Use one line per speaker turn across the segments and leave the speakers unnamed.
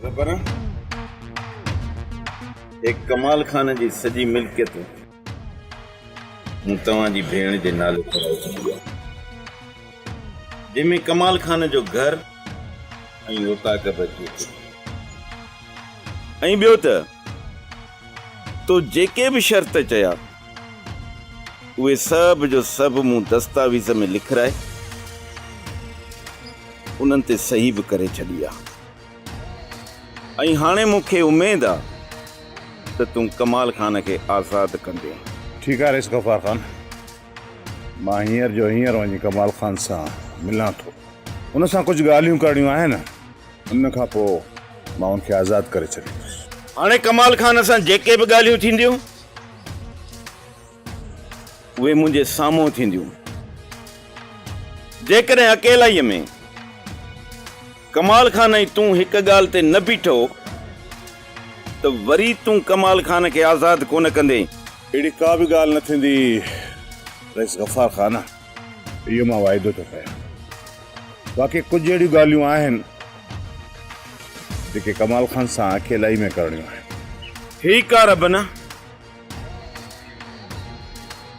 रबना एक कमाल खान जी सजी मिल्कियत मूं तव्हांजी भेण जे नाले कराए छॾी आहे, जंहिंमें कमाल खान जो घर ऐं ओताक बि अचे थो। ऐं ॿियो त तो जेके बि शर्त चया उहे सभु जो सभु मूं दस्तावेज़ में लिखराए उन्हनि ते सही बि करे छॾी आहे। ऐं हाणे मूंखे उमेद आहे त तूं कमाल खान खे आज़ादु कंदे।
ठीक है रईस गफ़ार खान, मां हींअर जो हींअर वञी कमाल खान सां मिलां थो, उन सां कुझु ॻाल्हियूं करणियूं आहिनि, उन खां पोइ मां उनखे आज़ादु करे छॾींदुसि।
हाणे कमाल खान सां जेके बि ॻाल्हियूं थींदियूं उहे मुंहिंजे साम्हूं थींदियूं। जेकॾहिं अकेलाईअ में कमाल खान ऐं तूं हिकु ॻाल्हि ते न बीठो त वरी तूं कमाल खान खे आज़ादु कोन कंदे।
अहिड़ी का बि ॻाल्हि न थींदी रईस गफ़ार खान, इहो मां वाइदो थो कयां। बाक़ी कुझु अहिड़ियूं ॻाल्हियूं आहिनि जेके कमाल खान सां अकेलाई में करणियूं आहिनि।
ठीकु आहे रबना,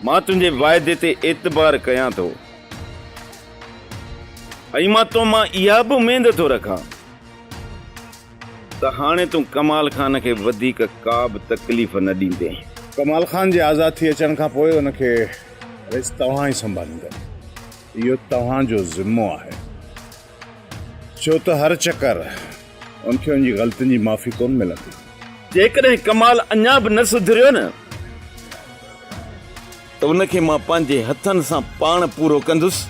मां तुंहिंजे वाइदे ते एतबार कयां थो ऐं मां तो मां इहा बि उमेद थो रखां त हाणे तूं कमाल खान खे वधीक का बि तकलीफ़ न ॾींदे।
कमाल खान जे आज़ाद थी अचण खां पोइ उनखे रईस तव्हां ई संभालींदा, इहो तव्हांजो ज़िम्मो आहे, छो त हर चकर उनखे उनजी ग़लतियुनि जी माफ़ी कोन मिलंदी।
जेकॾहिं कमाल अञा बि न सुधरियो न त उनखे मां पंहिंजे हथनि सां पाण पूरो कंदुसि,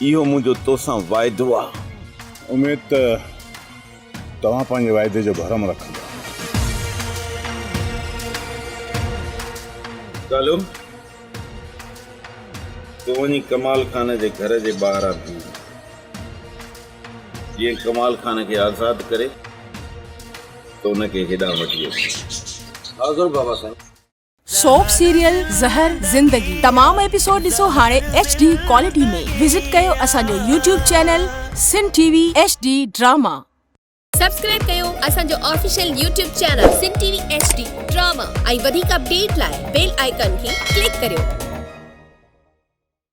इहो मुंहिंजो तोसां वाइदो आहे।
उमेद त तव्हां पंहिंजे वाइदे जो भरम रखंदा।
चलो तो वञी कमाल खान जे घर जे ॿाहिरां थी जीअं कमाल खान खे आज़ादु करे त उनखे हेॾां वठी अचे। हाज़ुर बाबा साईं।
सोप सीरियल ज़हर ज़िंदगी तमाम एपिसोड ॾिसो हाणे HD क्वालिटी में। विजिट कयो असांजो YouTube चैनल सिन TV HD ड्रामा।
सब्सक्राइब कयो असांजो ऑफिशियल YouTube चैनल सिन TV HD ड्रामा ऐं वधीक अपडेट लाइ बेल आइकन खे क्लिक करियो।